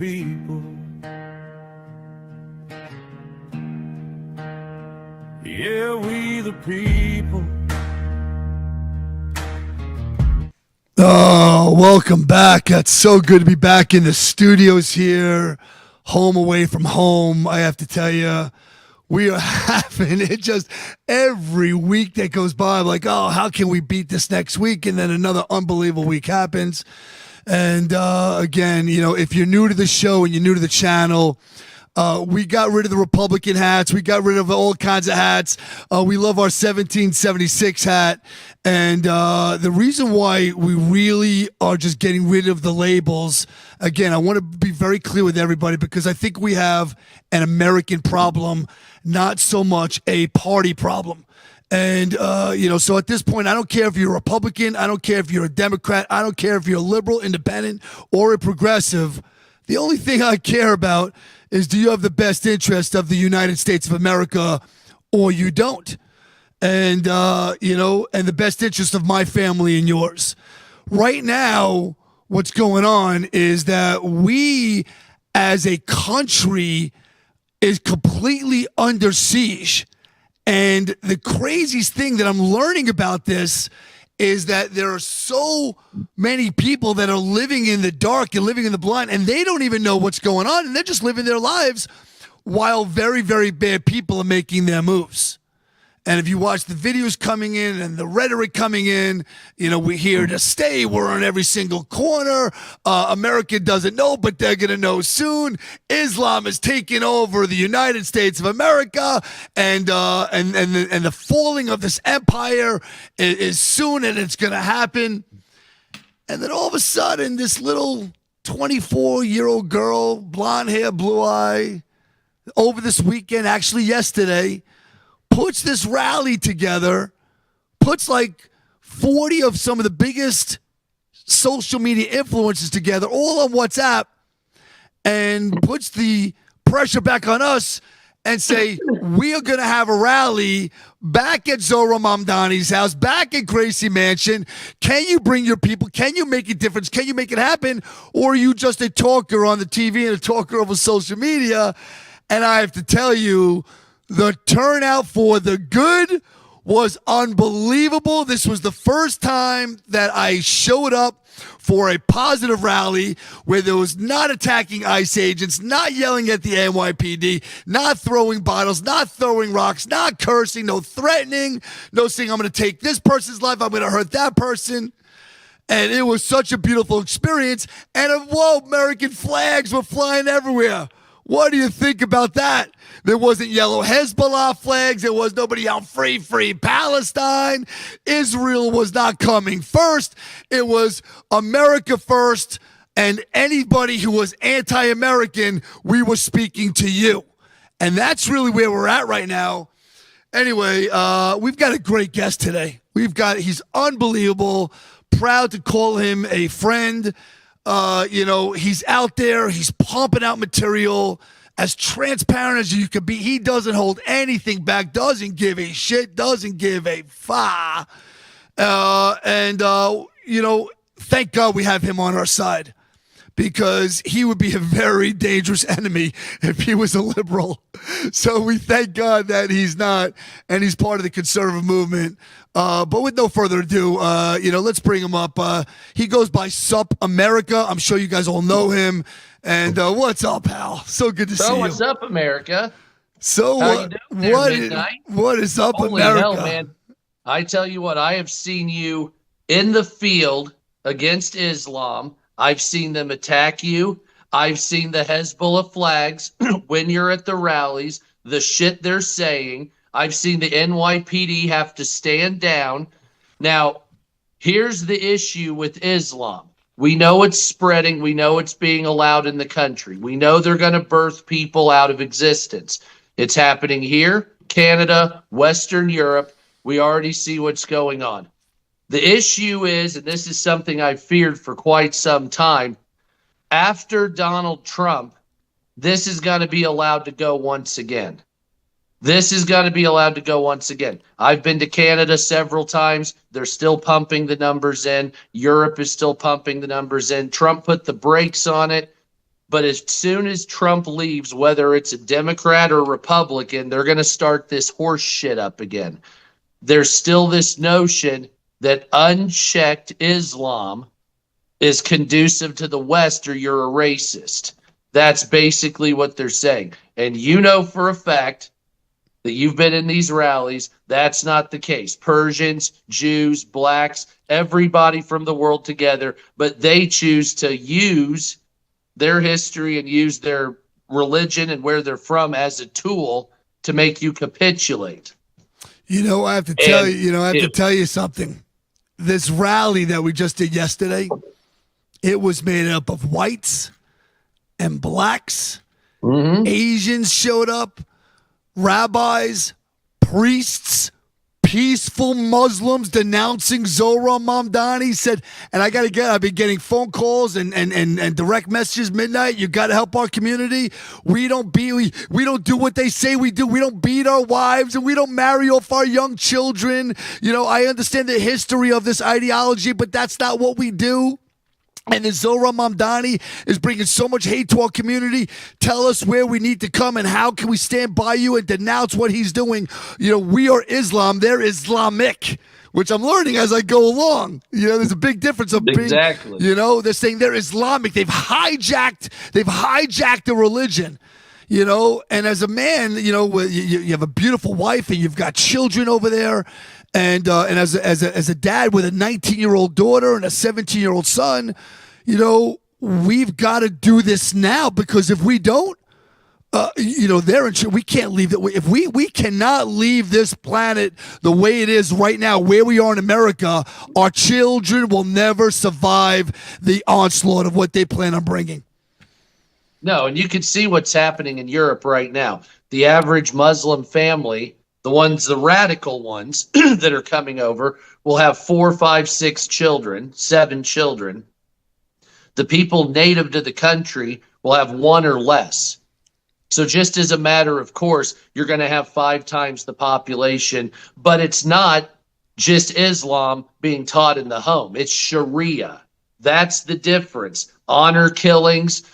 people. Yeah, we the people. Oh, welcome back. It's so good to be back in the studios here, home away from home. I have to tell you, we are having it just every week that goes by. I'm like, oh, how can we beat this next week? And then another unbelievable week happens. And again, you know, if you're new to the show and you're new to the channel, we got rid of the Republican hats. We got rid of all kinds of hats. We love our 1776 hat. And the reason why we really are just getting rid of the labels, again, I want to be very clear with everybody because I think we have an American problem, not so much a party problem. And, so at this point, I don't care if you're a Republican. I don't care if you're a Democrat. I don't care if you're a liberal, independent, or a progressive. The only thing I care about is, do you have the best interest of the United States of America or you don't? And, and the best interest of my family and yours. Right now, what's going on is that we as a country is completely under siege. And the craziest thing that I'm learning about this is that there are so many people that are living in the dark and living in the blind, and they don't even know what's going on, and they're just living their lives while very, very bad people are making their moves. And if you watch the videos coming in and the rhetoric coming in, we're here to stay. We're on every single corner. America doesn't know, but they're going to know soon. Islam is taking over the United States of America, and the falling of this empire is soon, and it's going to happen. And then all of a sudden, this little 24-year-old girl, blonde hair, blue eye, over this weekend, actually yesterday, puts this rally together, puts like 40 of some of the biggest social media influencers together, all on WhatsApp, and puts the pressure back on us and say, we are going to have a rally back at Zora Mamdani's house, back at Gracie Mansion. Can you bring your people? Can you make a difference? Can you make it happen? Or are you just a talker on the TV and a talker over social media? And I have to tell you, the turnout for the good was unbelievable. This was the first time that I showed up for a positive rally where there was not attacking ICE agents, not yelling at the NYPD, not throwing bottles, not throwing rocks, not cursing, no threatening, no saying I'm going to take this person's life, I'm going to hurt that person. And it was such a beautiful experience. And American flags were flying everywhere. What do you think about that? There wasn't yellow Hezbollah flags. There was nobody out free Palestine. Israel was not coming first. It was America first. And anybody who was anti-American, we were speaking to you. And that's really where we're at right now. Anyway, we've got a great guest today. He's unbelievable. Proud to call him a friend. He's out there. He's pumping out material as transparent as you can be. He doesn't hold anything back, doesn't give a shit, doesn't give a fa. Thank God we have him on our side, because he would be a very dangerous enemy if he was a liberal. So we thank God that he's not, and he's part of the conservative movement. But with no further ado, let's bring him up. He goes by Sup America. I'm sure you guys all know him. And what's up, pal? So good to see you. What's up, America? So what is up, Holy America? Hell, man. I tell you what, I have seen you in the field against Islam. I've seen them attack you. I've seen the Hezbollah flags when you're at the rallies, the shit they're saying. I've seen the NYPD have to stand down. Now, here's the issue with Islam. We know it's spreading. We know it's being allowed in the country. We know they're going to birth people out of existence. It's happening here, Canada, Western Europe. We already see what's going on. The issue is, and this is something I've feared for quite some time, after Donald Trump, this is going to be allowed to go once again. This is going to be allowed to go once again. I've been to Canada several times. They're still pumping the numbers in. Europe is still pumping the numbers in. Trump put the brakes on it. But as soon as Trump leaves, whether it's a Democrat or Republican, they're going to start this horse shit up again. There's still this notion that unchecked Islam is conducive to the West or you're a racist. That's basically what they're saying. And you know for a fact that you've been in these rallies, that's not the case. Persians, Jews, blacks, everybody from the world together, but they choose to use their history and use their religion and where they're from as a tool to make you capitulate. I have to tell tell you something. This rally that we just did yesterday, it was made up of whites and blacks. Mm-hmm. Asians showed up, rabbis, priests, peaceful Muslims denouncing Zohran Mamdani. Said, and I've been getting phone calls and direct messages midnight. You got to help our community. We don't do what they say we do. We don't beat our wives and we don't marry off our young children. I understand the history of this ideology, but that's not what we do. And then Zohran Mamdani is bringing so much hate to our community. Tell us where we need to come and how can we stand by you and denounce what he's doing. We are Islam. They're Islamic, which I'm learning as I go along. There's a big difference of being, exactly. They're saying they're Islamic. They've hijacked the religion. And as a man, you have a beautiful wife and you've got children over there. And as a dad with a 19-year-old daughter and a 17-year-old son, we've got to do this now, because if we don't, they're in. We can't leave it. If we cannot leave this planet the way it is right now, where we are in America, our children will never survive the onslaught of what they plan on bringing. No, and you can see what's happening in Europe right now. The average Muslim family, the radical ones that are coming over, will have 4, 5, 6 children, 7 children. The people native to the country will have 1 or less. So just as a matter of course, you're going to have 5 times the population, but it's not just Islam being taught in the home. It's Sharia. That's the difference. Honor killings,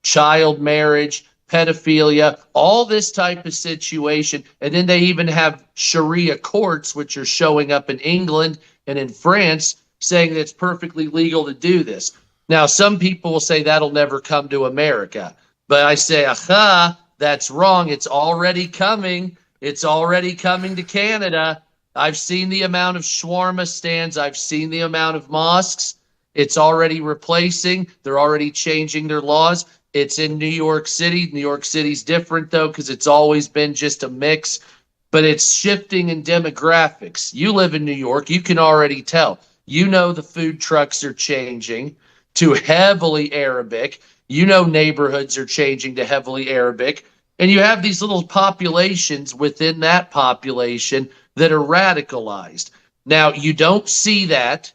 child marriage, pedophilia, all this type of situation. And then they even have Sharia courts, which are showing up in England and in France, saying that it's perfectly legal to do this. Now, some people will say that'll never come to America. But I say, aha, that's wrong. It's already coming. It's already coming to Canada. I've seen the amount of shawarma stands. I've seen the amount of mosques. It's already replacing. They're already changing their laws. It's in New York City. New York City's different, though, because it's always been just a mix. But it's shifting in demographics. You live in New York. You can already tell. The food trucks are changing to heavily Arabic. Neighborhoods are changing to heavily Arabic. And you have these little populations within that population that are radicalized. Now, you don't see that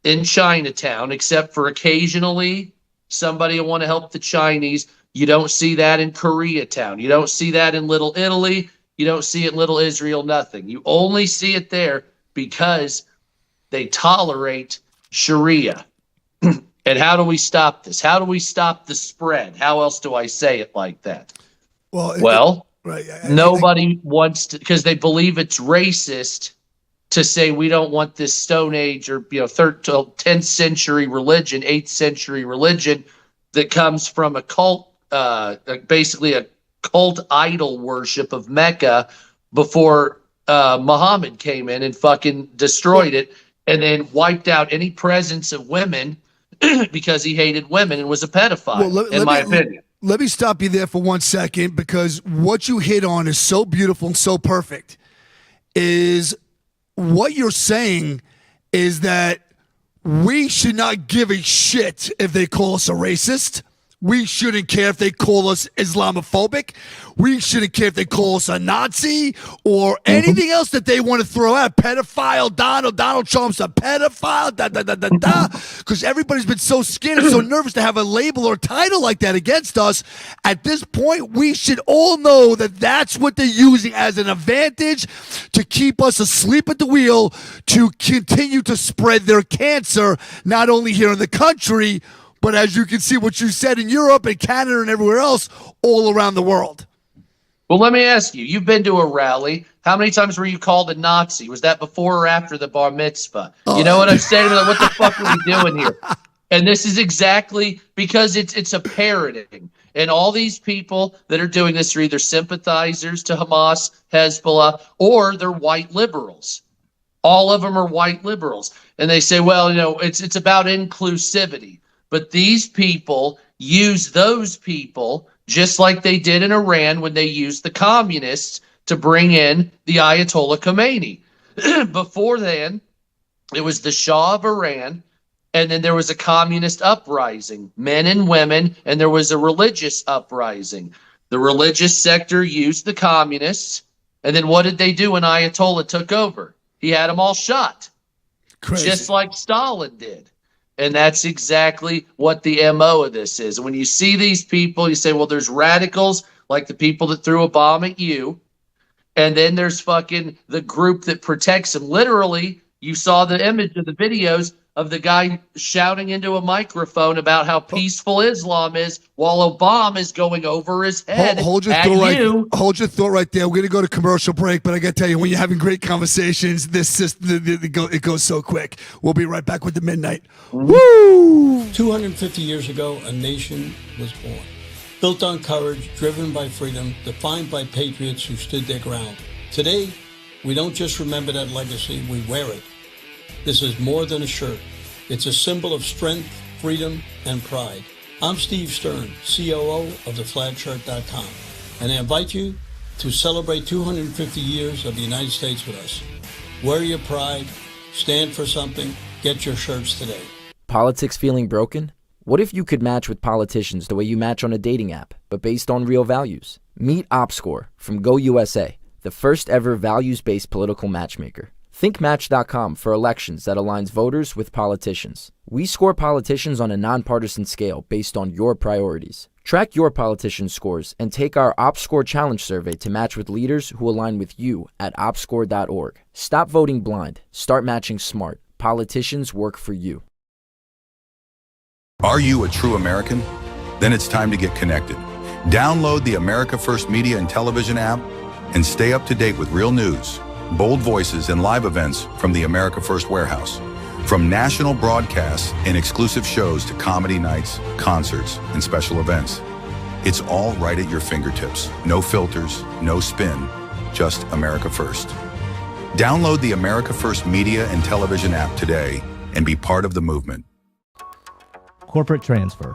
in Chinatown, except for occasionally somebody will want to help the Chinese. You don't see that in Koreatown. You don't see that in Little Italy. You don't see it in Little Israel, nothing. You only see it there because they tolerate Sharia. And how do we stop this? How do we stop the spread? How else do I say it like that? Nobody wants to, because they believe it's racist to say we don't want this Stone Age or 10th century religion, 8th century religion that comes from a cult, basically a cult idol worship of Mecca before Muhammad came in and fucking destroyed it and then wiped out any presence of women because he hated women and was a pedophile, in my opinion. Let me stop you there for 1 second, because what you hit on is so beautiful and so perfect. Is what you're saying is that we should not give a shit if they call us a racist. We shouldn't care if they call us Islamophobic. We shouldn't care if they call us a Nazi or anything else that they want to throw out. Pedophile, Donald Trump's a pedophile, because everybody's been so scared and so nervous to have a label or title like that against us. At this point, we should all know that that's what they're using as an advantage to keep us asleep at the wheel, to continue to spread their cancer, not only here in the country, but as you can see, what you said in Europe and Canada and everywhere else, all around the world. Well, let me ask you, you've been to a rally. How many times were you called a Nazi? Was that before or after the bar mitzvah? You know what I'm saying? Like, what the fuck are we doing here? And this is exactly because it's a parroting. And all these people that are doing this are either sympathizers to Hamas, Hezbollah, or they're white liberals. All of them are white liberals. And they say, well, it's about inclusivity. But these people use those people just like they did in Iran when they used the communists to bring in the Ayatollah Khomeini. Before then, it was the Shah of Iran, and then there was a communist uprising, men and women, and there was a religious uprising. The religious sector used the communists, and then what did they do when Ayatollah took over? He had them all shot, just like Stalin did. And that's exactly what the MO of this is. And when you see these people, you say, well, there's radicals like the people that threw a bomb at you. And then there's fucking the group that protects them. Literally, you saw the image of the videos of the guy shouting into a microphone about how peaceful Islam is while Obama is going over his head. Hold your thought right there. We're going to go to commercial break, but I got to tell you, when you're having great conversations, it goes so quick. We'll be right back with the midnight. Woo! 250 years ago, a nation was born. Built on courage, driven by freedom, defined by patriots who stood their ground. Today, we don't just remember that legacy, we wear it. This is more than a shirt. It's a symbol of strength, freedom, and pride. I'm Steve Stern, COO of theflagshirt.com, and I invite you to celebrate 250 years of the United States with us. Wear your pride, stand for something, get your shirts today. Politics feeling broken? What if you could match with politicians the way you match on a dating app, but based on real values? Meet OpScore from GoUSA, the first ever values-based political matchmaker. Think Match.com for elections that aligns voters with politicians. We score politicians on a nonpartisan scale based on your priorities. Track your politician scores and take our OpScore Challenge survey to match with leaders who align with you at opscore.org. Stop voting blind. Start matching smart. Politicians work for you. Are you a true American? Then it's time to get connected. Download the America First Media and Television app and stay up to date with real news, bold voices, and live events from the America First Warehouse. From national broadcasts and exclusive shows to comedy nights, concerts, and special events. It's all right at your fingertips. No filters, no spin, just America First. Download the America First Media and Television app today and be part of the movement. Corporate transfer,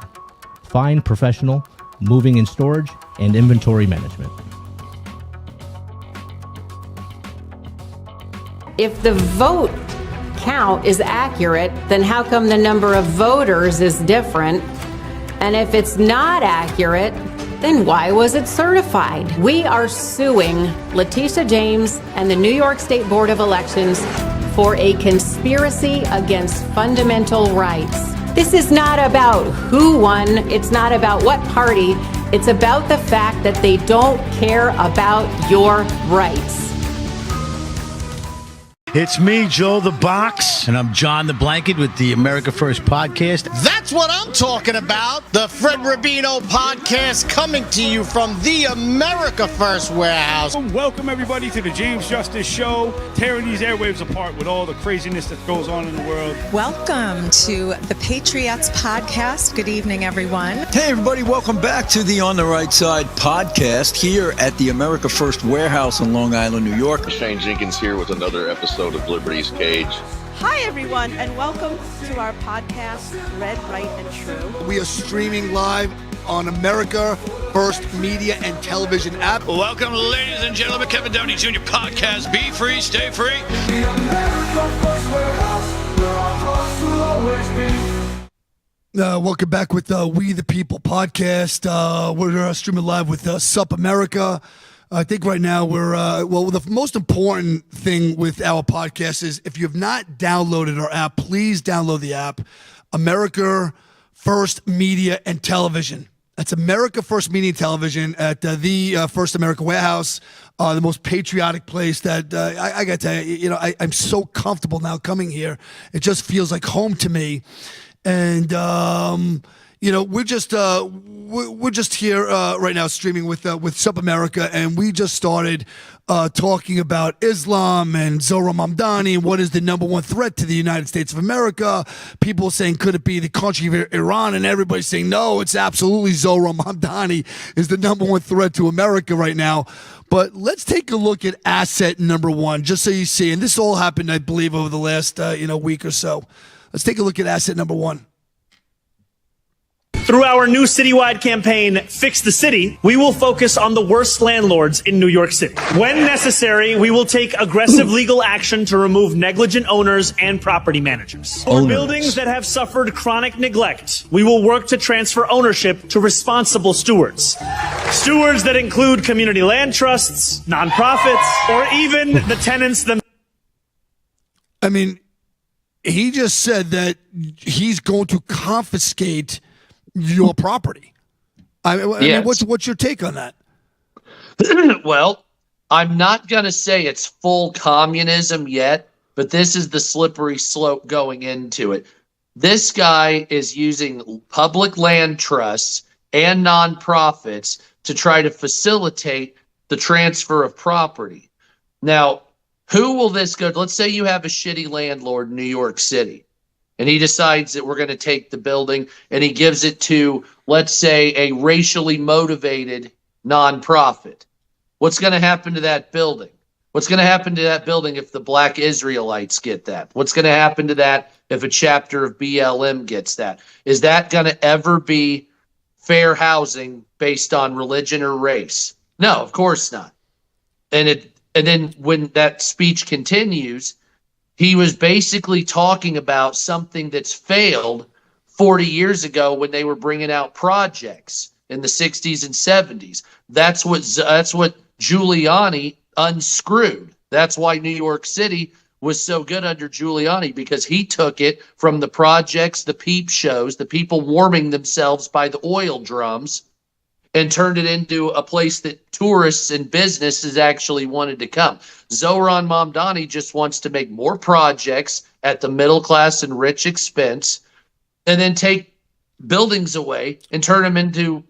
fine professional, moving and storage, and inventory management. If the vote count is accurate, then how come the number of voters is different? And if it's not accurate, then why was it certified? We are suing Letitia James and the New York State Board of Elections for a conspiracy against fundamental rights. This is not about who won. It's not about what party. It's about the fact that they don't care about your rights. It's me, Joe the Box. And I'm John the Blanket with the America First Podcast. That's what I'm talking about. The Fred Rubino Podcast coming to you from the America First Warehouse. Welcome, everybody, to the James Justice Show, tearing these airwaves apart with all the craziness that goes on in the world. Welcome to the Patriots Podcast. Good evening, everyone. Hey, everybody. Welcome back to the On the Right Side podcast here at the America First Warehouse in Long Island, New York. Shane Jenkins here with another episode of Liberty's Cage. Hi, everyone, and welcome to our podcast, Red, Right, and True. We are streaming live on America First Media and Television app. Welcome, ladies and gentlemen, Kevin Downey Jr. Podcast. Be free, stay free. The America First Warehouse, where our hearts will always be. Welcome back with We the People podcast. We're streaming live with Sup America. I think right now we're, the most important thing with our podcast is if you have not downloaded our app, please download the app, America First Media and Television. That's America First Media and Television at the First America Warehouse, the most patriotic place that I got to tell you, I'm so comfortable now coming here. It just feels like home to me. And, we're just here right now streaming with Sub America, and we just started talking about Islam and Zohran Mamdani and what is the number one threat to the United States of America. People saying, could it be the country of Iran? And everybody's saying, no, it's absolutely Zohran Mamdani is the number one threat to America right now. But let's take a look at asset number one, just so you see. And this all happened, I believe, over the last week or so. Let's take a look at asset number one. Through our new citywide campaign, Fix the City, we will focus on the worst landlords in New York City. When necessary, we will take aggressive legal action to remove negligent owners and property managers. For buildings that have suffered chronic neglect, we will work to transfer ownership to responsible stewards. Stewards that include community land trusts, nonprofits, or even the tenants themselves. I mean, he just said that he's going to confiscate your property. I mean, what's your take on that? Well, I'm not going to say it's full communism yet, but this is the slippery slope going into it. This guy is using public land trusts and nonprofits to try to facilitate the transfer of property. Now, who will this go to? Let's say you have a shitty landlord in New York City, and he decides that we're going to take the building and he gives it to, let's say, a racially motivated nonprofit. What's going to happen to that building? What's going to happen to that building if the Black Israelites get that? What's going to happen to that if a chapter of BLM gets that? Is that going to ever be fair housing based on religion or race? No, of course not. And then when that speech continues, he was basically talking about something that's failed 40 years ago when they were bringing out projects in the 60s and 70s. That's what Giuliani unscrewed. That's why New York City was so good under Giuliani, because he took it from the projects, the peep shows, the people warming themselves by the oil drums, and turned it into a place that tourists and businesses actually wanted to come. Zohran Mamdani just wants to make more projects at the middle class and rich expense, and then take buildings away and turn them into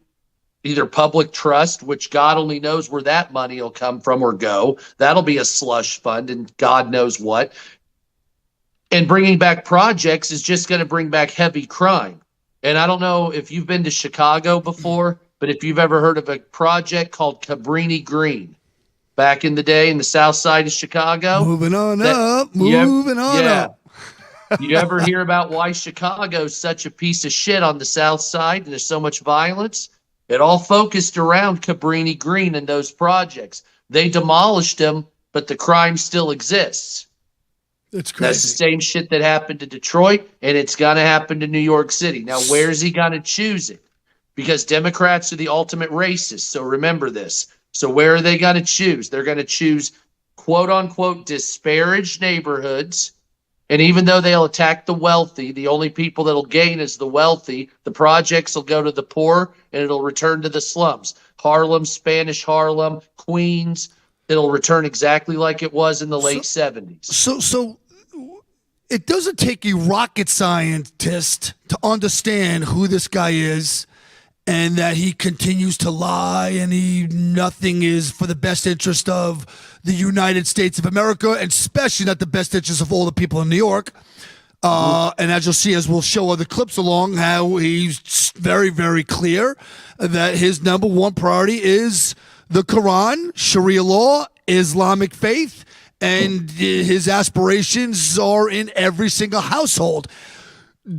either public trust, which God only knows where that money will come from or go. That'll be a slush fund and God knows what. And bringing back projects is just going to bring back heavy crime. And I don't know if you've been to Chicago before, but if you've ever heard of a project called Cabrini Green, back in the day in the south side of Chicago. Moving on up. You ever hear about why Chicago's such a piece of shit on the south side and there's so much violence? It all focused around Cabrini Green and those projects. They demolished them, but the crime still exists. It's crazy. That's the same shit that happened to Detroit, and it's going to happen to New York City. Now, where's he going to choose it? Because Democrats are the ultimate racists, so remember this. So where are they going to choose? They're going to choose quote-unquote disparaged neighborhoods, and even though they'll attack the wealthy, the only people that'll gain is the wealthy. The projects will go to the poor, and it'll return to the slums. Harlem, Spanish Harlem, Queens, it'll return exactly like it was in the late 70s. So it doesn't take a rocket scientist to understand who this guy is, and that he continues to lie, and nothing is for the best interest of the United States of America, and especially not the best interest of all the people in New York. And as you'll see, as we'll show other clips along, how he's very, very clear that his number one priority is the Quran, Sharia law, Islamic faith, and his aspirations are in every single household.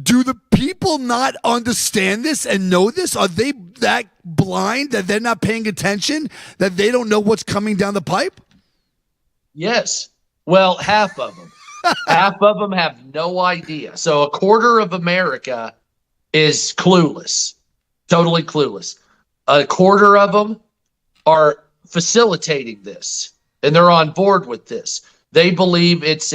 Do the people not understand this and know this? Are they that blind that they're not paying attention, that they don't know what's coming down the pipe? Yes. Well, half of them. Half of them have no idea. So a quarter of America is clueless, totally clueless. A quarter of them are facilitating this, and they're on board with this. They believe it's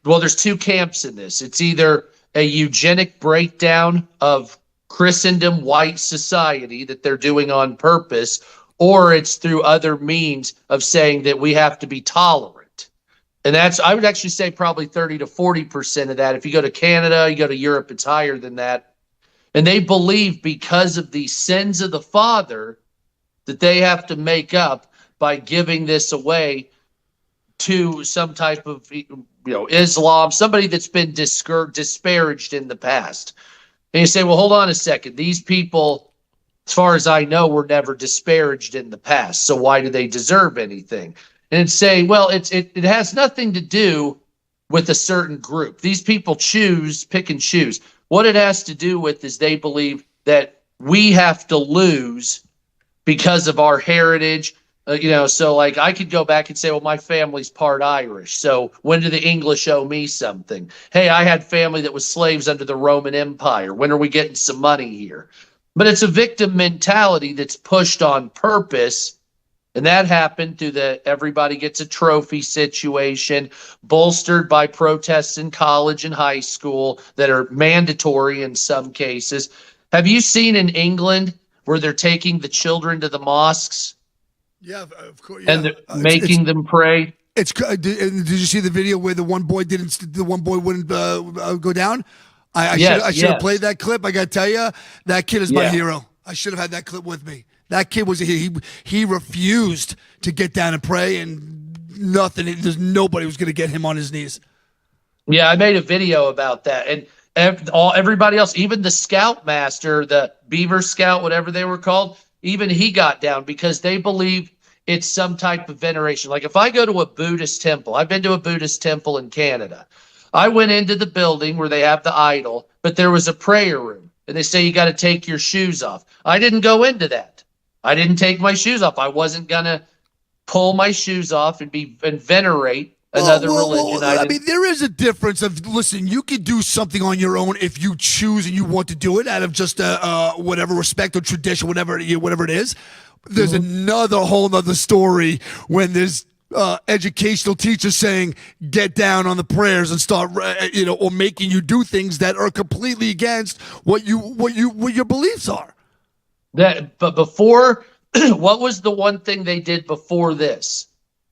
well, there's two camps in this. It's either a eugenic breakdown of Christendom, white society that they're doing on purpose, or it's through other means of saying that we have to be tolerant. And that's, I would actually say, probably 30 to 40% of that. If you go to Canada, you go to Europe, it's higher than that. And they believe because of the sins of the father that they have to make up by giving this away to some type of, Islam, somebody that's been disparaged in the past. And you say, well, hold on a second. These people, as far as I know, were never disparaged in the past. So why do they deserve anything? And say, well, it has nothing to do with a certain group. These people pick and choose. What it has to do with is they believe that we have to lose because of our heritage. So like I could go back and say, well, my family's part Irish. So when do the English owe me something? Hey, I had family that was slaves under the Roman Empire. When are we getting some money here? But it's a victim mentality that's pushed on purpose. And that happened through the everybody gets a trophy situation, bolstered by protests in college and high school that are mandatory in some cases. Have you seen in England where they're taking the children to the mosques? Yeah, of course. Yeah. And they're making them pray? Did you see the video where the one boy wouldn't go down? I should have played that clip. I got to tell you, that kid is my hero. I should have had that clip with me. That kid he refused to get down and pray, and there's nobody was going to get him on his knees. Yeah, I made a video about that, and everybody else, even the Scoutmaster, the Beaver Scout, whatever they were called, even he got down because they believe it's some type of veneration. Like if I go to a Buddhist temple, I've been to a Buddhist temple in Canada. I went into the building where they have the idol, but there was a prayer room, and they say you got to take your shoes off. I didn't go into that. I didn't take my shoes off. I wasn't going to pull my shoes off and venerate another religion. I mean, there is a difference of, listen, you can do something on your own if you choose and you want to do it out of just whatever respect or tradition, whatever it is. There's another whole other story when there's educational teachers saying, get down on the prayers and start, or making you do things that are completely against what your beliefs are. But before, what was the one thing they did before this?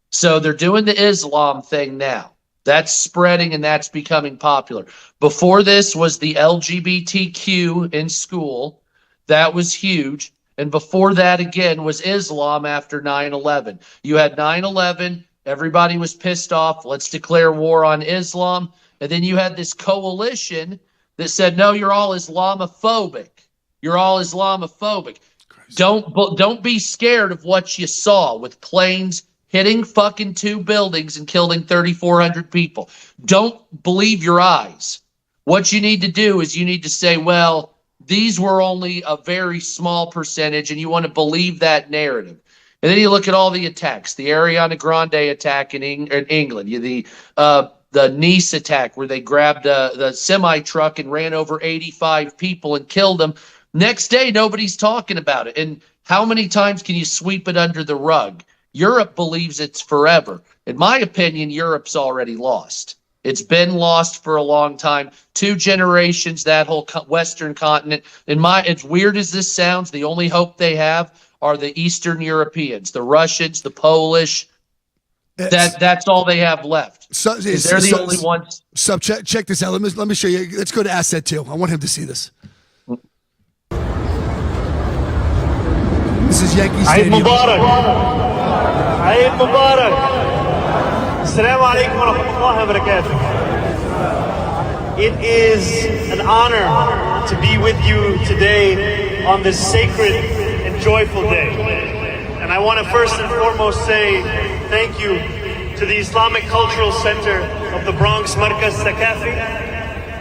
So they're doing the Islam thing now. That's spreading and that's becoming popular. Before this was the LGBTQ in school. That was huge. And before that, again, was Islam after 9/11. You had 9/11. Everybody was pissed off. Let's declare war on Islam. And then you had this coalition that said, no, you're all Islamophobic. You're all Islamophobic. Don't be scared of what you saw with planes hitting fucking 2 buildings and killing 3,400 people. Don't believe your eyes. What you need to do is you need to say, well, these were only a very small percentage, and you want to believe that narrative. And then you look at all the attacks, the Ariana Grande attack in England, the Nice attack where they grabbed the semi-truck and ran over 85 people and killed them. Next day, nobody's talking about it. And how many times can you sweep it under the rug? Europe believes it's forever. In my opinion, Europe's already lost. It's been lost for a long time. 2 generations, that whole Western continent. As weird as this sounds, the only hope they have are the Eastern Europeans, the Russians, the Polish. That's all they have left. They're the only ones. Check this out. Let me show you. Let's go to Asset 2. I want him to see this. This is Yankee Stadium. Eid Mubarak. Eid Mubarak. Assalamu alaikum wa rahmatullahi wa barakatuh. It is an honor to be with you today on this sacred and joyful day. And I want to first and foremost say thank you to the Islamic Cultural Center of the Bronx, Markaz Thaqafi.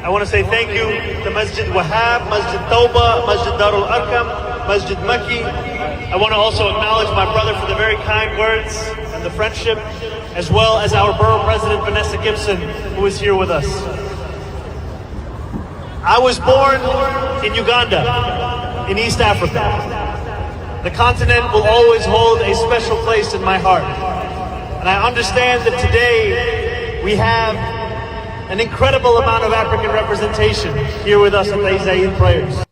I want to say thank you to Masjid Wahab, Masjid Tawbah, Masjid Darul Arkam, Masjid Makki. I want to also acknowledge my brother for the very kind words and the friendship, as well as our borough president, Vanessa Gibson, who is here with us. I was born in Uganda, in East Africa. The continent will always hold a special place in my heart. And I understand that today we have an incredible amount of African representation here with us at the Eid prayers.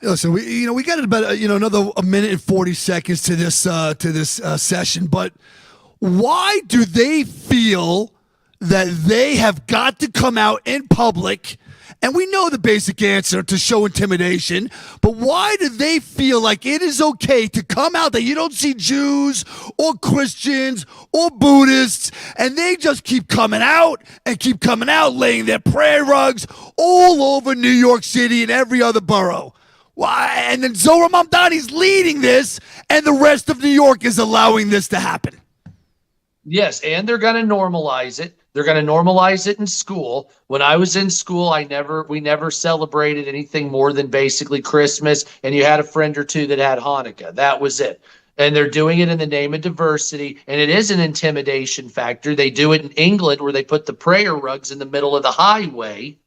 Listen, we got about another minute and 40 seconds to this session, but why do they feel that they have got to come out in public And we know the basic answer to show intimidation, but why do they feel like it is okay to come out that you don't see Jews or Christians or Buddhists, and they just keep coming out and keep coming out, laying their prayer rugs all over New York City and every other borough? Why? And then Zohar Mamdani's leading this, and the rest of New York is allowing this to happen. Yes, and they're going to normalize it. They're going to normalize it in school. When I was in school, we never celebrated anything more than basically Christmas, and you had a friend or two that had Hanukkah. That was it. And they're doing it in the name of diversity, and it is an intimidation factor. They do it in England where they put the prayer rugs in the middle of the highway,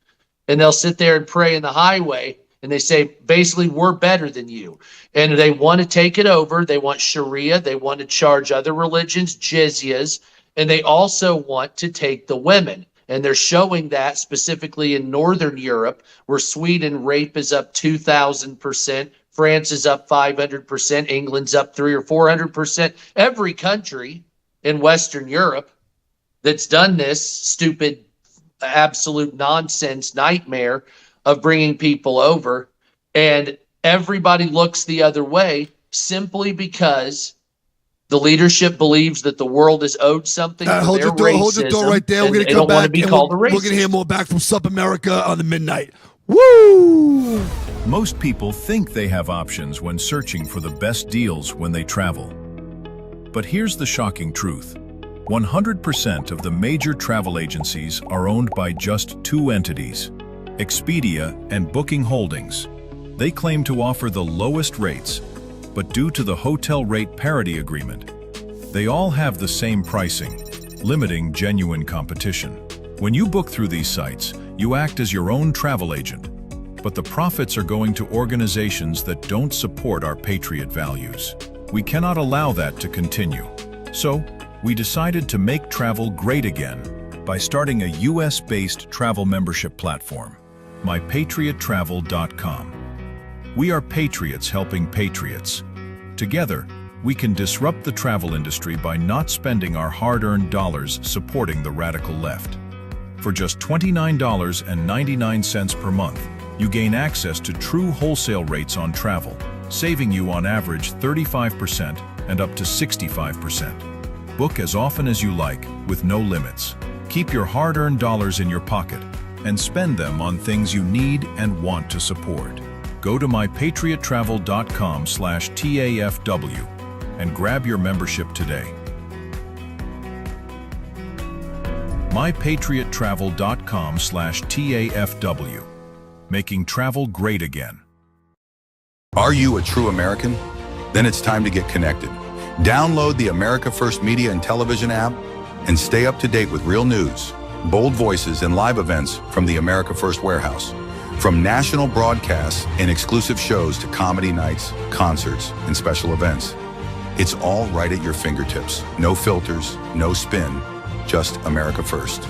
and they'll sit there and pray in the highway. And they say, basically, we're better than you. And they want to take it over. They want Sharia. They want to charge other religions jizyas. And they also want to take the women. And they're showing that specifically in Northern Europe, where Sweden rape is up 2,000%. France is up 500%. England's up 300 or 400%. Every country in Western Europe that's done this stupid, absolute nonsense nightmare of bringing people over, and everybody looks the other way simply because the leadership believes that the world is owed something for hold their your door, racism. hold your door right there. We're going to come back, and we're going to hear more back from Sup America on the midnight. Woo! Most people think they have options when searching for the best deals when they travel. But here's the shocking truth. 100% of the major travel agencies are owned by just two entities, Expedia and Booking Holdings. They claim to offer the lowest rates, but due to the hotel rate parity agreement, they all have the same pricing, limiting genuine competition. When you book through these sites, you act as your own travel agent, but the profits are going to organizations that don't support our patriot values. We cannot allow that to continue. So, we decided to make travel great again by starting a US-based travel membership platform, mypatriottravel.com. We are patriots helping patriots. Together, we can disrupt the travel industry by not spending our hard-earned dollars supporting the radical left. For just $29.99 per month, you gain access to true wholesale rates on travel, saving you on average 35% and up to 65%. Book as often as you like, with no limits. Keep your hard-earned dollars in your pocket and spend them on things you need and want to support. Go to mypatriottravel.com/TAFW and grab your membership today. mypatriottravel.com/TAFW, making travel great again. Are you a true American? Then it's time to get connected. Download the America First Media and Television app and stay up to date with real news, bold voices, and live events from the America First Warehouse. From national broadcasts and exclusive shows to comedy nights, concerts, and special events. It's all right at your fingertips. No filters, no spin, just America First.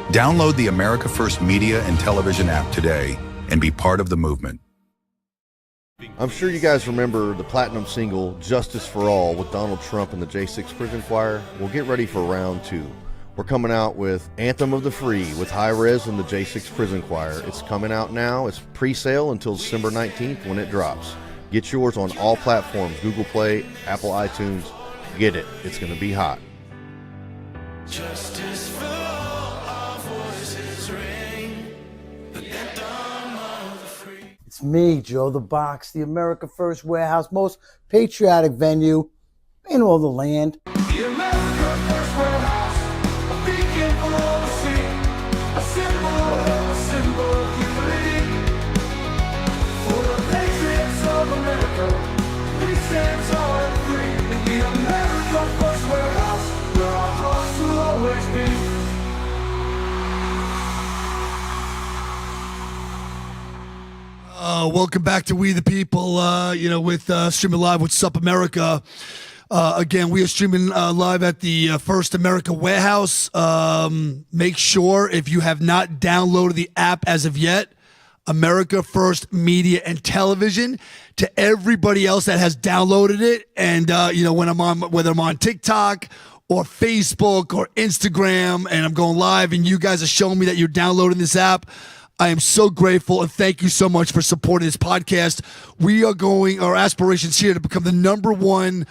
Download the America First Media and Television app today and be part of the movement. I'm sure you guys remember the platinum single, Justice for All, with Donald Trump and the J6 Prison Choir. Well, get ready for round two. We're coming out with Anthem of the Free with High Res and the J6 Prison Choir. It's coming out now. It's pre-sale until December 19th when it drops. Get yours on all platforms, Google Play, Apple iTunes. Get it. It's going to be hot. Justice for all, our voices ring. The anthem of the free. It's me, Joe the Box, the America First Warehouse, most patriotic venue in all the land. The America First Warehouse, a beacon for all to see. A symbol of unity. For the patriots of America, we stand tall and free. In the America First Warehouse, where our hearts will always be. Welcome back to We the People, with streaming live with Sup America. Again, we are streaming live at the First America Warehouse. Make sure, if you have not downloaded the app as of yet, America First Media and Television, to everybody else that has downloaded it. And, when whether I'm on TikTok or Facebook or Instagram and I'm going live and you guys are showing me that you're downloading this app, I am so grateful, and thank you so much for supporting this podcast. We are our aspirations here to become the number one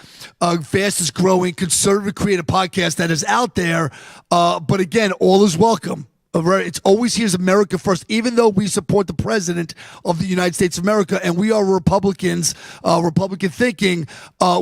fastest growing conservative creative podcast that is out there. But again, all is welcome. It's always here's America first, even though we support the president of the United States of America and we are Republicans, Republican thinking,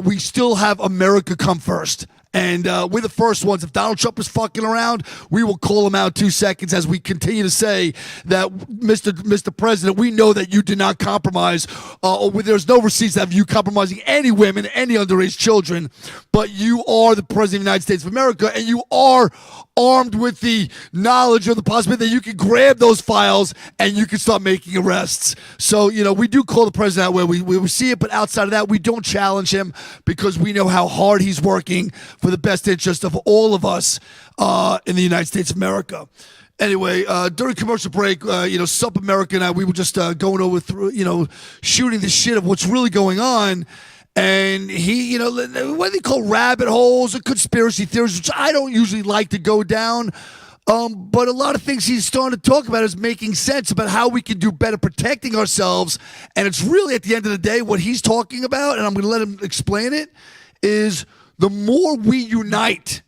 we still have America come first. And we're the first ones. If Donald Trump is fucking around, we will call him out in 2 seconds as we continue to say that, Mr. President, we know that you did not compromise. There's no receipts of you compromising any women, any underage children. But you are the President of the United States of America, and you are armed with the knowledge or the possibility that you can grab those files and you can start making arrests. So, we do call the president out where we see it, but outside of that, we don't challenge him because we know how hard he's working for the best interest of all of us in the United States of America. Anyway, during commercial break, Sup America and I, we were just going over through, shooting the shit of what's really going on. And he, what they call rabbit holes or conspiracy theories, which I don't usually like to go down. But a lot of things he's starting to talk about is making sense about how we can do better protecting ourselves. And it's really, at the end of the day, what he's talking about, and I'm going to let him explain it, is the more we unite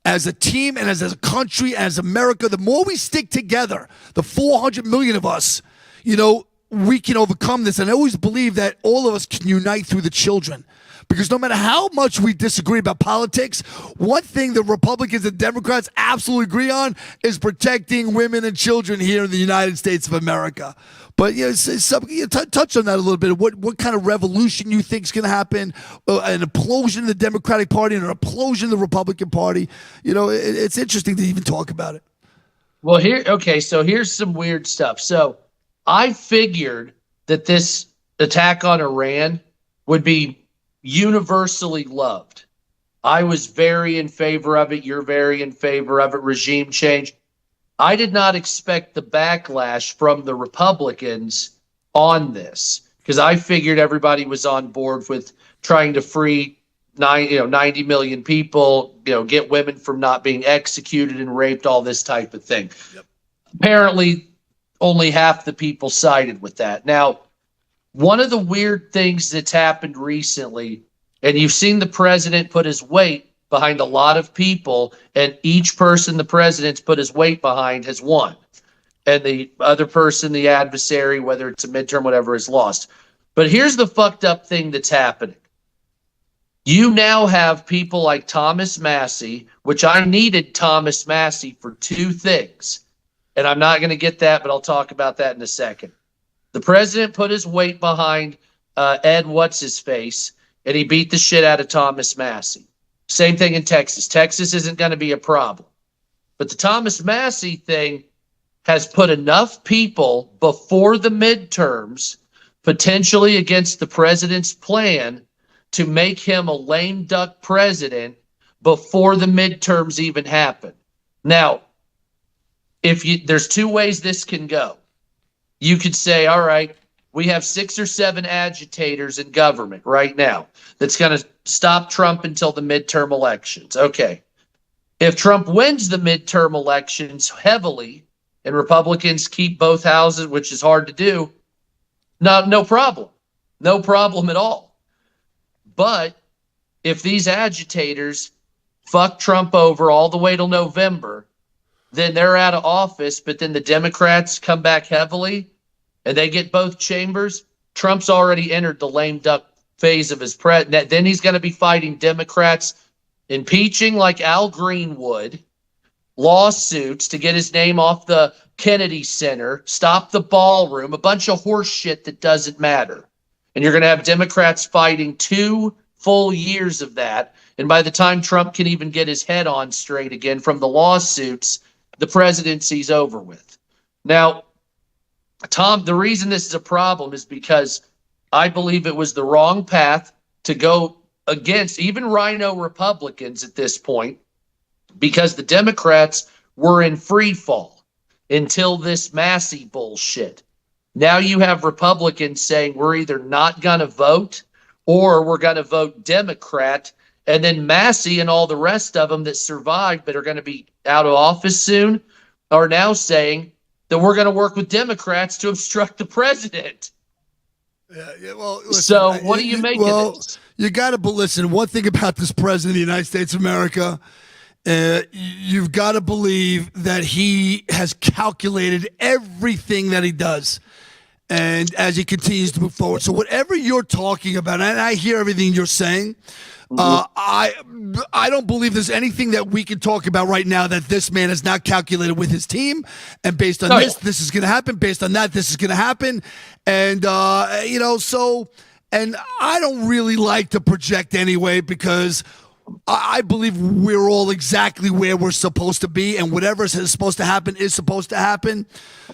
as a team and as a country, as America, the more we stick together, the 400 million of us, we can overcome this. And I always believe that all of us can unite through the children. Because no matter how much we disagree about politics, one thing the Republicans and Democrats absolutely agree on is protecting women and children here in the United States of America. But touch on that a little bit. What kind of revolution you think is going to happen? An implosion in the Democratic Party and an implosion in the Republican Party? It's interesting to even talk about it. Well, so here's some weird stuff. So I figured that this attack on Iran would be universally loved. I was very in favor of it. You're very in favor of it. Regime change. I did not expect the backlash from the Republicans on this because I figured everybody was on board with trying to free 90 million people, get women from not being executed and raped, all this type of thing. Yep. Apparently, only half the people sided with that. Now, one of the weird things that's happened recently, and you've seen the president put his weight behind a lot of people, and each person the president's put his weight behind has won. And the other person, the adversary, whether it's a midterm, whatever, is lost. But here's the fucked up thing that's happening. You now have people like Thomas Massie, which I needed Thomas Massie for 2 things. And I'm not going to get that, but I'll talk about that in a second. The president put his weight behind Ed What's-His-Face, and he beat the shit out of Thomas Massie. Same thing in Texas. Texas isn't going to be a problem. But the Thomas Massie thing has put enough people before the midterms, potentially against the president's plan, to make him a lame duck president before the midterms even happen. Now, there's 2 ways this can go. You could say, all right, we have 6 or 7 agitators in government right now that's going to stop Trump until the midterm elections. Okay. If Trump wins the midterm elections heavily and Republicans keep both houses, which is hard to do, no problem. No problem at all. But if these agitators fuck Trump over all the way till November, then they're out of office, but then the Democrats come back heavily and they get both chambers. Trump's already entered the lame duck phase of his then he's going to be fighting Democrats, impeaching like Al Greenwood, lawsuits to get his name off the Kennedy Center, stop the ballroom, a bunch of horse shit that doesn't matter. And you're going to have Democrats fighting 2 full years of that. And by the time Trump can even get his head on straight again from the lawsuits, the presidency's over with. Now, Tom, the reason this is a problem is because I believe it was the wrong path to go against even rhino Republicans at this point, because the Democrats were in free fall until this Massie bullshit. Now you have Republicans saying we're either not going to vote or we're going to vote Democrat. And then Massie and all the rest of them that survived but are going to be out of office soon are now saying that we're going to work with Democrats to obstruct the president. Yeah, well, listen, so what do you make of this? You got to listen. One thing about this president of the United States of America, you've got to believe that he has calculated everything that he does. And as he continues to move forward. So whatever you're talking about, and I hear everything you're saying, I don't believe there's anything that we can talk about right now that this man has not calculated with his team. And based on this is going to happen. Based on that, this is going to happen. And, and I don't really like to project anyway, because I believe we're all exactly where we're supposed to be, and whatever is supposed to happen is supposed to happen.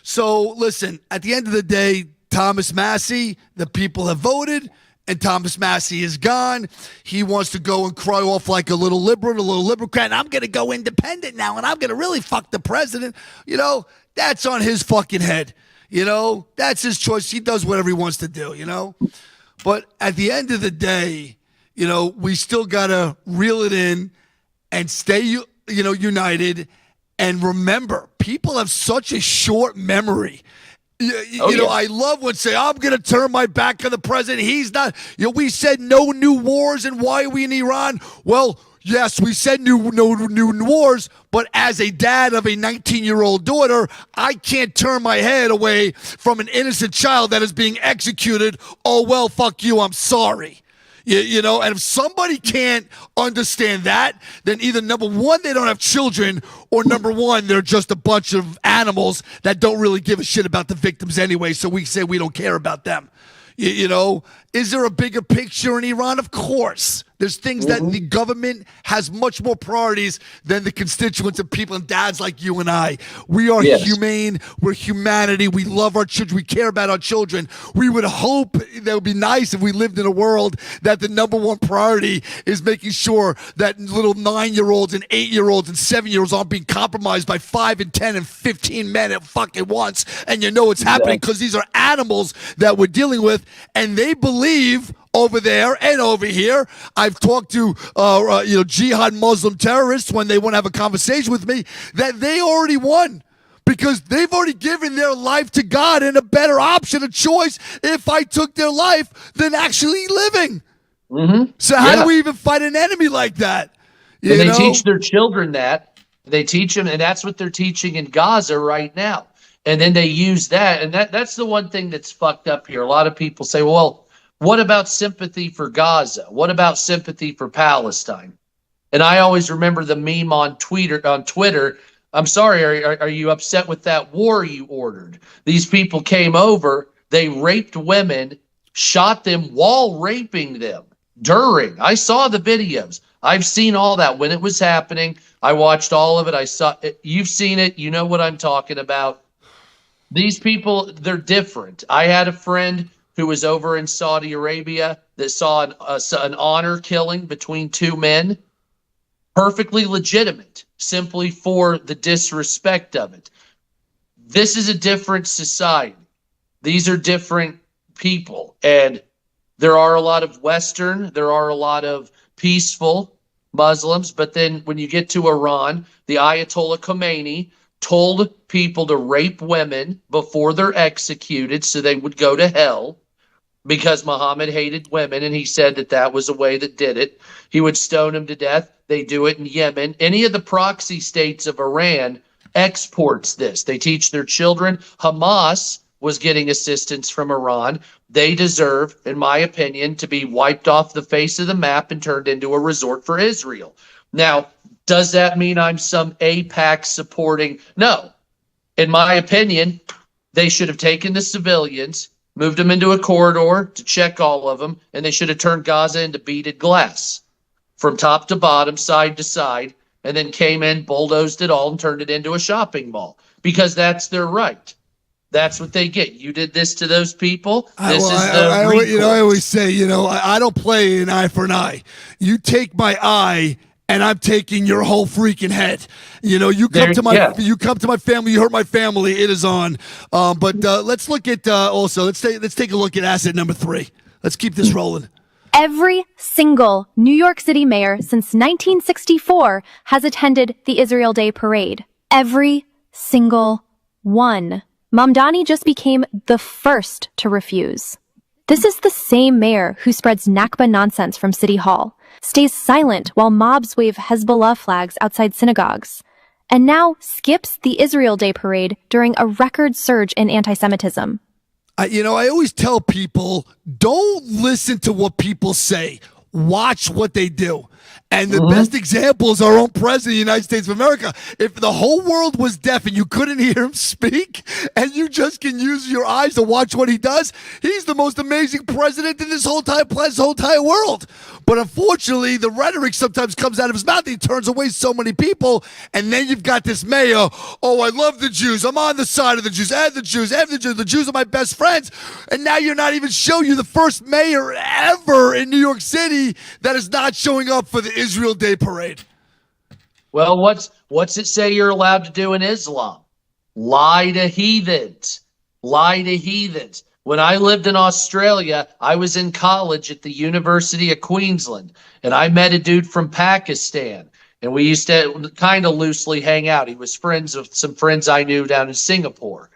So, listen, at the end of the day, Thomas Massie, the people have voted, and Thomas Massie is gone. He wants to go and cry off like a little liberal cat, and I'm going to go independent now, and I'm going to really fuck the president. That's on his fucking head. That's his choice. He does whatever he wants to do, But at the end of the day, we still got to reel it in and stay, united. And remember, people have such a short memory. I love when say, I'm going to turn my back on the president. He's not, we said no new wars, and why are we in Iran? Well, yes, we said no new wars, but as a dad of a 19-year-old daughter, I can't turn my head away from an innocent child that is being executed. Oh, well, fuck you. I'm sorry. And if somebody can't understand that, then either number one, they don't have children, or number one, they're just a bunch of animals that don't really give a shit about the victims anyway. So we say we don't care about them. Is there a bigger picture in Iran? Of course. There's things that the government has much more priorities than the constituents of people and dads like you and I. We are humane. We're humanity. We love our children. We care about our children. We would hope that would be nice if we lived in a world that the number one priority is making sure that little 9-year-olds and 8-year-olds and 7-year-olds aren't being compromised by 5 and 10 and 15 men at fucking once. And it's happening because these are animals that we're dealing with, and they believe over there and over here. I've talked to jihad Muslim terrorists when they want to have a conversation with me that they already won, because they've already given their life to God, and a better option, a choice, if I took their life than actually living. So how do we even fight an enemy like that? And they teach their children that. They teach them, and that's what they're teaching in Gaza right now. And then they use that, and that's the one thing that's fucked up here. A lot of people say, well, what about sympathy for Gaza? What about sympathy for Palestine? And I always remember the meme on Twitter. I'm sorry, are you upset with that war you ordered? These people came over, they raped women, shot them while raping them. I saw the videos. I've seen all that when it was happening. I watched all of it. I saw it. You've seen it. You know what I'm talking about. These people, they're different. I had a friend who was over in Saudi Arabia that saw an honor killing between two men. Perfectly legitimate, simply for the disrespect of it. This is a different society. These are different people. And there are a lot of Western, there are a lot of peaceful Muslims, but then when you get to Iran, the Ayatollah Khomeini told people to rape women before they're executed so they would go to hell, because Muhammad hated women, and he said that was a way that did it. He would stone them to death. They do it in Yemen. Any of the proxy states of Iran exports this. They teach their children. Hamas was getting assistance from Iran. They deserve, in my opinion, to be wiped off the face of the map and turned into a resort for Israel. Now, does that mean I'm some AIPAC supporting? No. In my opinion, they should have taken the civilians, moved them into a corridor to check all of them, and they should have turned Gaza into beaded glass from top to bottom, side to side, and then came in, bulldozed it all, and turned it into a shopping mall, because that's their right. That's what they get. You did this to those people. I always say, I don't play an eye for an eye. You take my eye, and I'm taking your whole freaking head. You come to my family, you hurt my family, it is on. But let's look at let's take a look at asset number 3. Let's keep this rolling. Every single New York City mayor since 1964 has attended the Israel Day parade. Every single 1. Mamdani just became the first to refuse. This is the same mayor who spreads Nakba nonsense from City Hall, stays silent while mobs wave Hezbollah flags outside synagogues, and now skips the Israel Day parade during a record surge in anti-Semitism. I always tell people, don't listen to what people say. Watch what they do. And the best example is our own president of the United States of America. If the whole world was deaf and you couldn't hear him speak, and you just can use your eyes to watch what he does, he's the most amazing president in this whole entire world. But unfortunately, the rhetoric sometimes comes out of his mouth. He turns away so many people, and then you've got this mayor, oh, I love the Jews. I'm on the side of the Jews, and the Jews, and the Jews. The Jews are my best friends. And now you're not even showing you the first mayor ever in New York City that is not showing up for the Israel Day parade. Well, what's it say you're allowed to do in Islam? Lie to heathens. Lie to heathens. When I lived in Australia, I was in college at the University of Queensland, and I met a dude from Pakistan, and we used to kind of loosely hang out. He was friends with some friends I knew down in Singapore,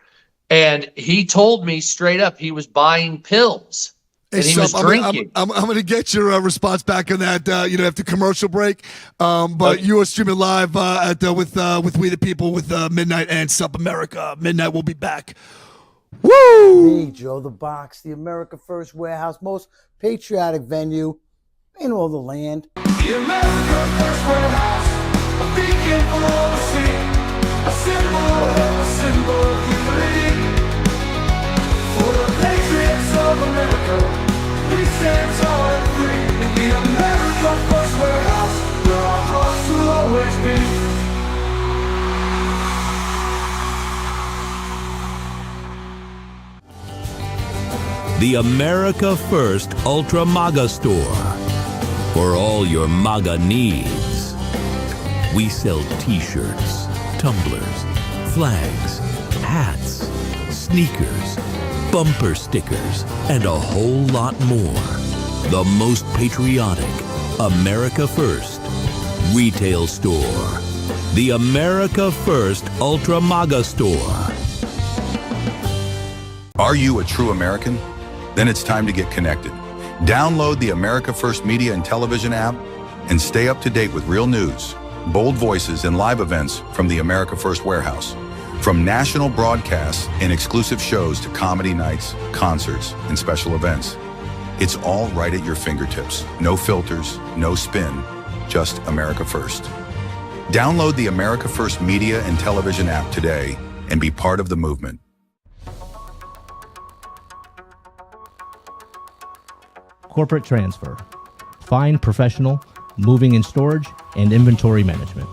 and he told me straight up he was buying pills. And he was drinking. I'm going to get your response back on that, after commercial break. But you are streaming live with We the People with Midnight and Sup America. Midnight will be back. Woo! Me, Joe the Box, the America First Warehouse, most patriotic venue in all the land. The America First Warehouse, a beacon for all to see, a symbol of unity. For the patriots of America, we stand tall and free. In the America First Warehouse, where our hearts will always be. The America First Ultra MAGA Store. For all your MAGA needs. We sell t-shirts, tumblers, flags, hats, sneakers, bumper stickers, and a whole lot more. The most patriotic America First retail store. The America First Ultra MAGA Store. Are you a true American? Then it's time to get connected. Download the America First Media and Television app and stay up to date with real news, bold voices, and live events from the America First Warehouse. From national broadcasts and exclusive shows to comedy nights, concerts, and special events. It's all right at your fingertips. No filters, no spin, just America First. Download the America First Media and Television app today and be part of the movement. Corporate transfer. Fine professional, moving and storage, and inventory management.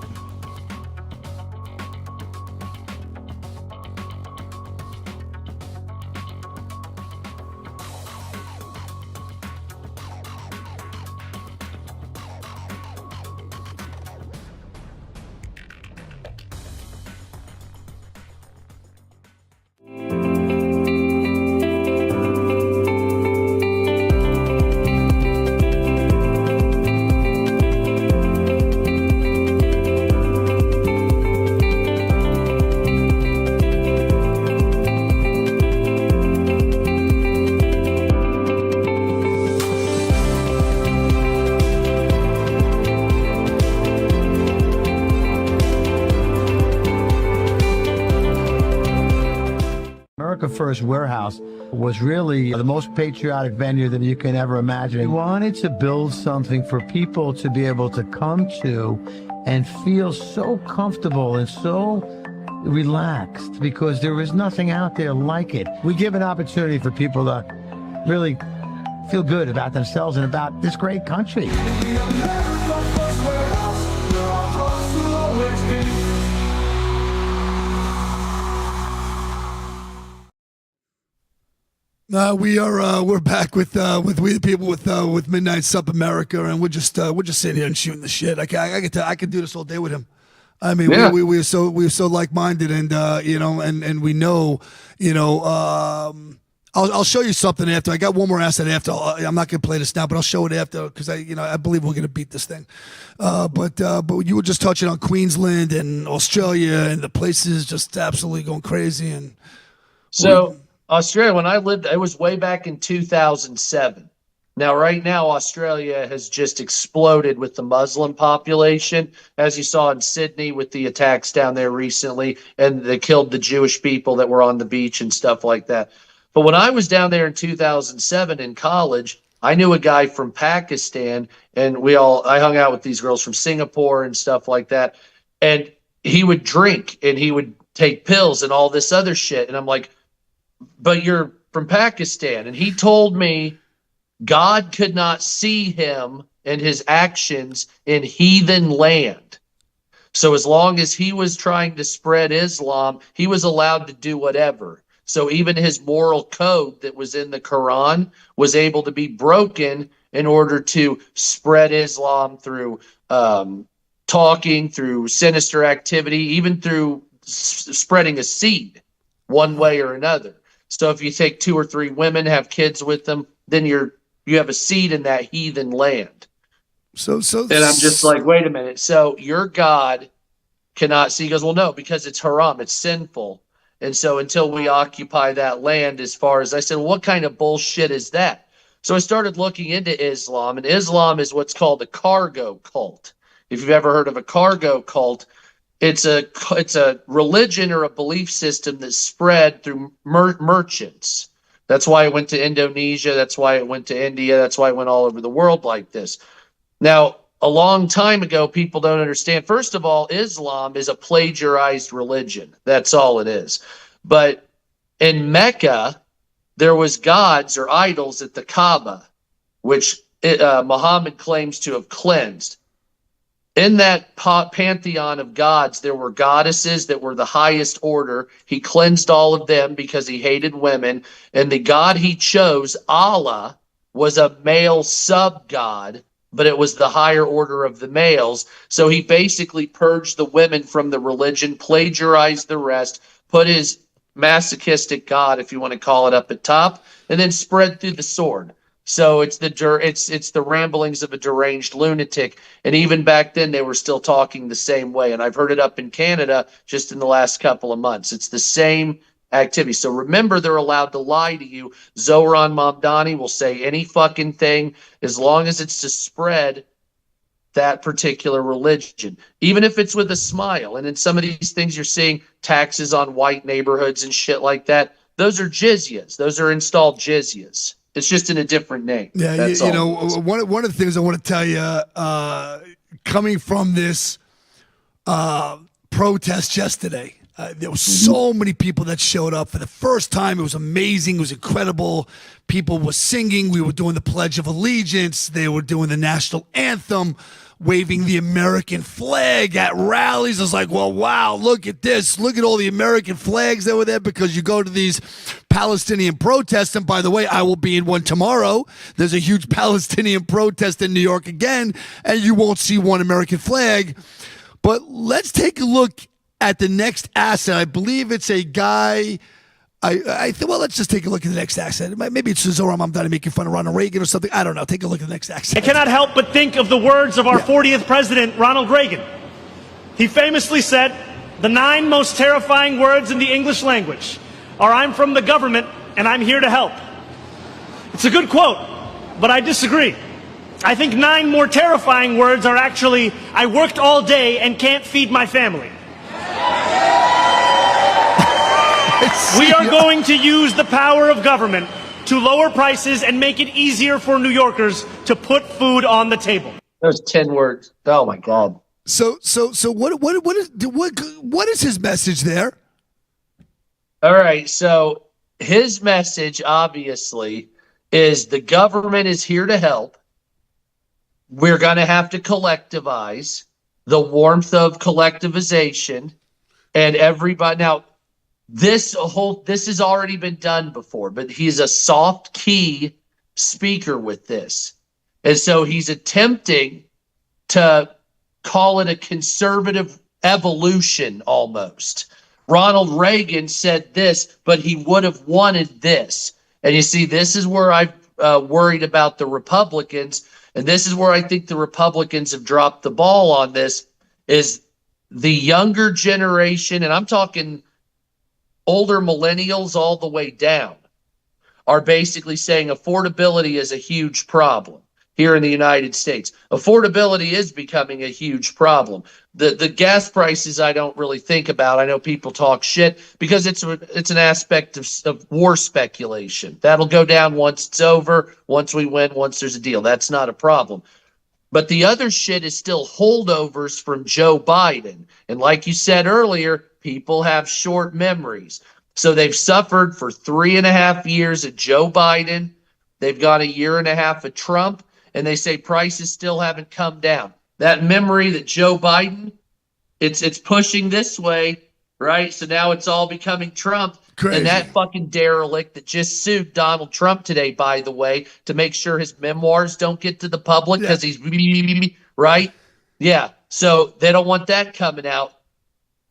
America First Warehouse was really the most patriotic venue that you can ever imagine. We wanted to build something for people to be able to come to and feel so comfortable and so relaxed because there is nothing out there like it. We give an opportunity for people to really feel good about themselves and about this great country. We're back with We the People with Midnight Sup America, and we're just sitting here and shooting the shit. I could do this all day with him. I mean, Yeah. we are so like-minded, and and we know, I'll show you something after. I got one more asset after. I'm not going to play this now, but I'll show it after because I believe we're going to beat this thing. But you were just touching on Queensland and Australia and the places just absolutely going crazy. And so Australia, when I lived, it was way back in 2007. Now, right now, Australia has just exploded with the Muslim population, as you saw in Sydney with the attacks down there recently, and they killed the Jewish people that were on the beach and stuff like that. But when I was down there in 2007 in college, I knew a guy from Pakistan, and I hung out with these girls from Singapore and stuff like that. And he would drink and he would take pills and all this other shit. And I'm like, but you're from Pakistan. And he told me God could not see him and his actions in heathen land. So as long as he was trying to spread Islam, he was allowed to do whatever. So even his moral code that was in the Quran was able to be broken in order to spread Islam through talking, through sinister activity, even through spreading a seed one way or another. So if you take 2 or 3 women, have kids with them, then you have a seed in that heathen land. So and I'm just like, wait a minute. So your God cannot see? He goes, well, no, because it's haram, it's sinful. And so until we occupy that land, as far as I said, well, what kind of bullshit is that? So I started looking into Islam, and Islam is what's called a cargo cult. If you've ever heard of a cargo cult, it's a religion or a belief system that's spread through merchants. That's why it went to Indonesia. That's why it went to India. That's why it went all over the world like this. Now, a long time ago, people don't understand. First of all, Islam is a plagiarized religion. That's all it is. But in Mecca, there was gods or idols at the Kaaba, which Muhammad claims to have cleansed. In that pantheon of gods, there were goddesses that were the highest order. He cleansed all of them because he hated women. And the god he chose, Allah, was a male sub-god, but it was the higher order of the males. So he basically purged the women from the religion, plagiarized the rest, put his masochistic god, if you want to call it, up at top, and then spread through the sword. So it's the ramblings of a deranged lunatic. And even back then, they were still talking the same way. And I've heard it up in Canada just in the last couple of months. It's the same activity. So remember, they're allowed to lie to you. Zohran Mamdani will say any fucking thing as long as it's to spread that particular religion, even if it's with a smile. And in some of these things you're seeing, taxes on white neighborhoods and shit like that, those are jizyas. Those are installed jizyas. It's just in a different name. Yeah, that's you know, one of the things I want to tell you, coming from this protest yesterday, there were so many people that showed up for the first time. It was amazing. It was incredible. People were singing. We were doing the Pledge of Allegiance. They were doing the national anthem, waving the American flag at rallies. I was like, well, wow, look at this. Look at all the American flags that were there, because you go to these Palestinian protests. And by the way, I will be in one tomorrow. There's a huge Palestinian protest in New York again, and you won't see one American flag. But let's take a look at the next asset. I believe it's a guy. Well, let's just take a look at the next asset. Maybe it's Zohran Mamdani making fun of Ronald Reagan or something. I don't know. Take a look at the next asset. I cannot help but think of the words of our 40th president, Ronald Reagan. He famously said, the 9 most terrifying words in the English language are, I'm from the government and I'm here to help. It's a good quote, but I disagree. I think 9 more terrifying words are actually, I worked all day and can't feed my family. We are going to use the power of government to lower prices and make it easier for New Yorkers to put food on the table. Those 10 words. Oh my God. So what is his message there? All right. So his message obviously is the government is here to help. We're going to have to collectivize, the warmth of collectivization, and everybody. Now, this has already been done before, but he's a soft key speaker with this. And so he's attempting to call it a conservative evolution almost. Ronald Reagan said this, but he would have wanted this. And you see, this is where I've worried about the Republicans, and this is where I think the Republicans have dropped the ball on this, is the younger generation, and I'm talking older millennials all the way down, are basically saying affordability is a huge problem here in the United States. Affordability is becoming a huge problem. The gas prices I don't really think about. I know people talk shit because it's an aspect of war speculation. That'll go down once it's over, once we win, once there's a deal. That's not a problem. But the other shit is still holdovers from Joe Biden. And like you said earlier, people have short memories. So they've suffered for 3.5 years of Joe Biden. They've got a year and a half of Trump, and they say prices still haven't come down. That memory that Joe Biden, it's pushing this way, right? So now it's all becoming Trump. Crazy. And that fucking derelict that just sued Donald Trump today, by the way, to make sure his memoirs don't get to the public because he's right. Yeah. So they don't want that coming out.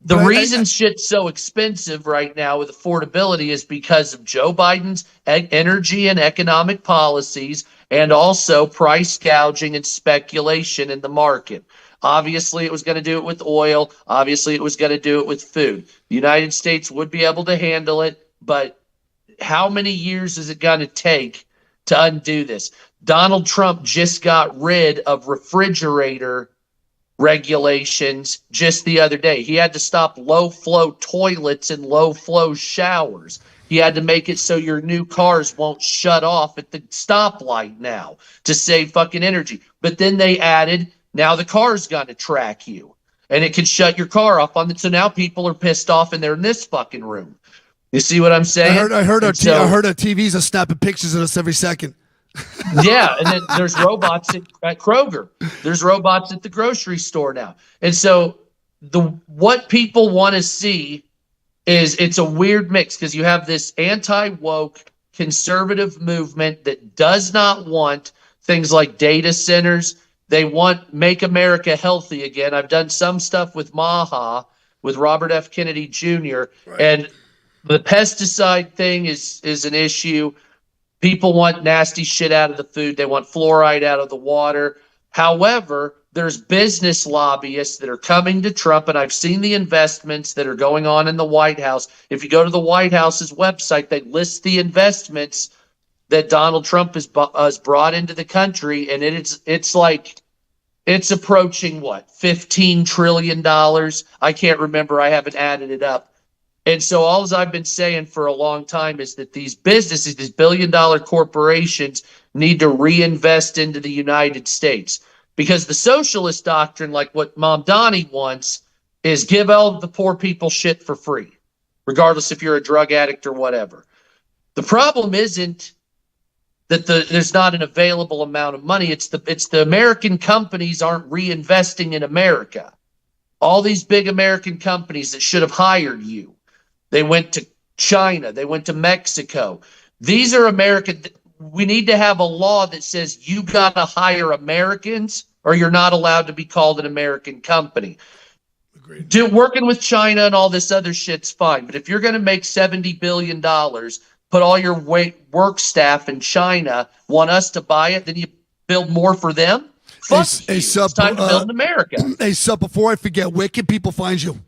The reason shit's so expensive right now with affordability is because of Joe Biden's energy and economic policies, and also price gouging and speculation in the market. Obviously, it was going to do it with oil. Obviously, it was going to do it with food. The United States would be able to handle it, but how many years is it going to take to undo this? Donald Trump just got rid of refrigerator regulations just the other day. He had to stop low-flow toilets and low-flow showers. He had to make it so your new cars won't shut off at the stoplight now to save fucking energy. But then they added, now the car's going to track you, and it can shut your car off on it. So now people are pissed off, and they're in this fucking room. You see what I'm saying? I heard our TVs are snapping pictures of us every second. Yeah, and then there's robots at Kroger. There's robots at the grocery store now. And so what people want to see is it's a weird mix, because you have this anti-woke conservative movement that does not want things like data centers. They want Make America Healthy again. I've done some stuff with Maha, with Robert F. Kennedy Jr., and the pesticide thing is an issue. People want nasty shit out of the food. They want fluoride out of the water. However, there's business lobbyists that are coming to Trump, and I've seen the investments that are going on in the White House. If you go to the White House's website, they list the investments that Donald Trump has brought into the country, and it's like it's approaching what, $15 trillion? I can't remember. I haven't added it up. And so all I've been saying for a long time is that these businesses, these billion-dollar corporations, need to reinvest into the United States. Because the socialist doctrine, like what Mom Donnie wants, is give all the poor people shit for free, regardless if you're a drug addict or whatever. The problem isn't that there's not an available amount of money. It's the American companies aren't reinvesting in America. All these big American companies that should have hired you, they went to China. They went to Mexico. These are American. We need to have a law that says you got to hire Americans or you're not allowed to be called an American company. Agreed. Working with China and all this other shit's fine. But if you're going to make $70 billion, put all your work staff in China, want us to buy it, then you build more for them? Fuck you. It's time to build in America. Hey, Sup, before I forget, where can people find you?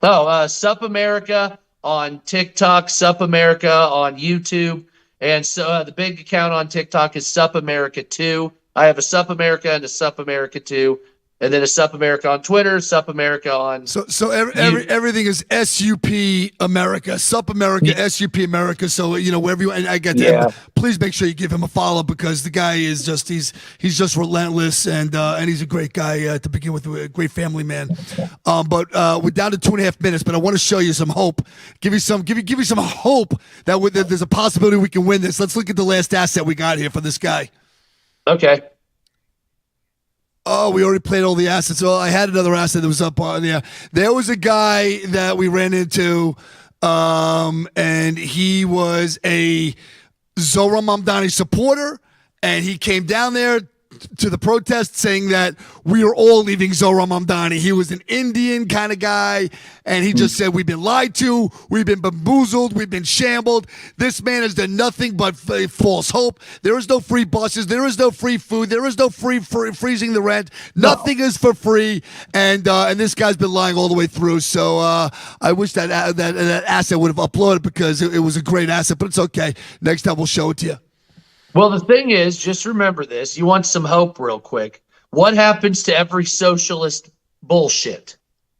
Oh, Sup America on TikTok, Sup America on YouTube, and so the big account on TikTok is Sup America 2. I have a Sup America and a Sup America 2, and then a Sup America on Twitter, Sup America on. So everything is SUP America, Sup America, SUP America. So wherever you, and I get that. Please make sure you give him a follow, because the guy is just he's just relentless, and he's a great guy to begin with, a great family man. But we're down to 2.5 minutes, but I want to show you some hope. Give you some hope that there's a possibility we can win this. Let's look at the last asset we got here for this guy. Okay. Oh, we already played all the assets. Oh, I had another asset that was up on there. There was a guy that we ran into, and he was a Zohran Mamdani supporter, and he came down there to the protest saying that we are all leaving Zohran Mamdani. He was an Indian kind of guy, and he just said, we've been lied to, we've been bamboozled, we've been shambled. This man has done nothing but false hope. There is no free buses. There is no free food. There is no free freezing the rent. Nothing is for free, and this guy's been lying all the way through. So I wish that asset would have uploaded because it was a great asset, but it's okay. Next time we'll show it to you. Well, the thing is, just remember this. You want some hope real quick. What happens to every socialist bullshit?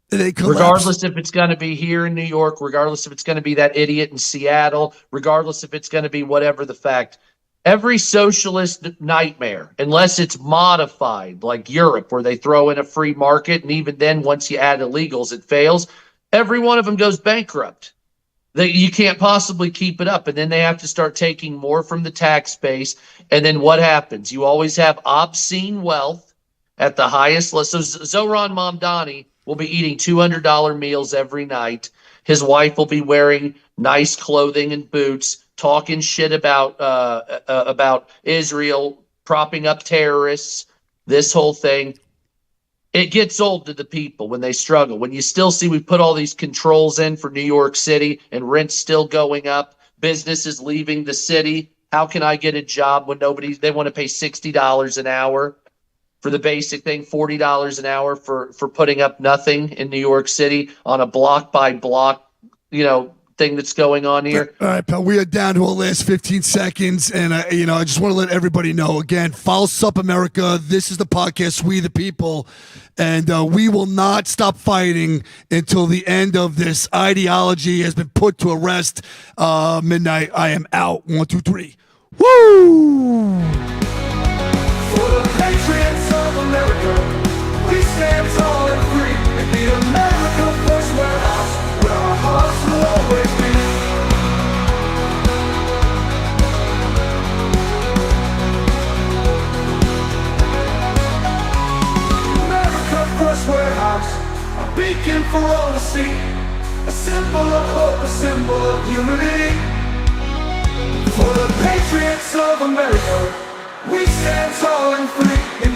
They collapse. Regardless if it's going to be here in New York, regardless if it's going to be that idiot in Seattle, regardless if it's going to be whatever the fact, every socialist nightmare, unless it's modified like Europe where they throw in a free market, and even then once you add illegals, it fails, every one of them goes bankrupt. You can't possibly keep it up. And then they have to start taking more from the tax base. And then what happens? You always have obscene wealth at the highest level. So Zohran Mamdani will be eating $200 meals every night. His wife will be wearing nice clothing and boots, talking shit about Israel, propping up terrorists, this whole thing. It gets old to the people when they struggle. When you still see we put all these controls in for New York City and rent's still going up, businesses leaving the city. How can I get a job when they want to pay $60 an hour for the basic thing, $40 an hour for putting up nothing in New York City on a block by block, thing that's going on here. All right, pal, we are down to our last 15 seconds, and I just want to let everybody know again, False Up America. This is the podcast, We the People, and we will not stop fighting until the end of this ideology has been put to rest. Midnight, I am out. 1, 2, 3. Woo! For the patriots of America, we stand tall and free in the America First Warehouse, where our hearts will always be. America First Warehouse, a beacon for all to see, a symbol of hope, a symbol of unity. For the patriots of America, we stand tall and free in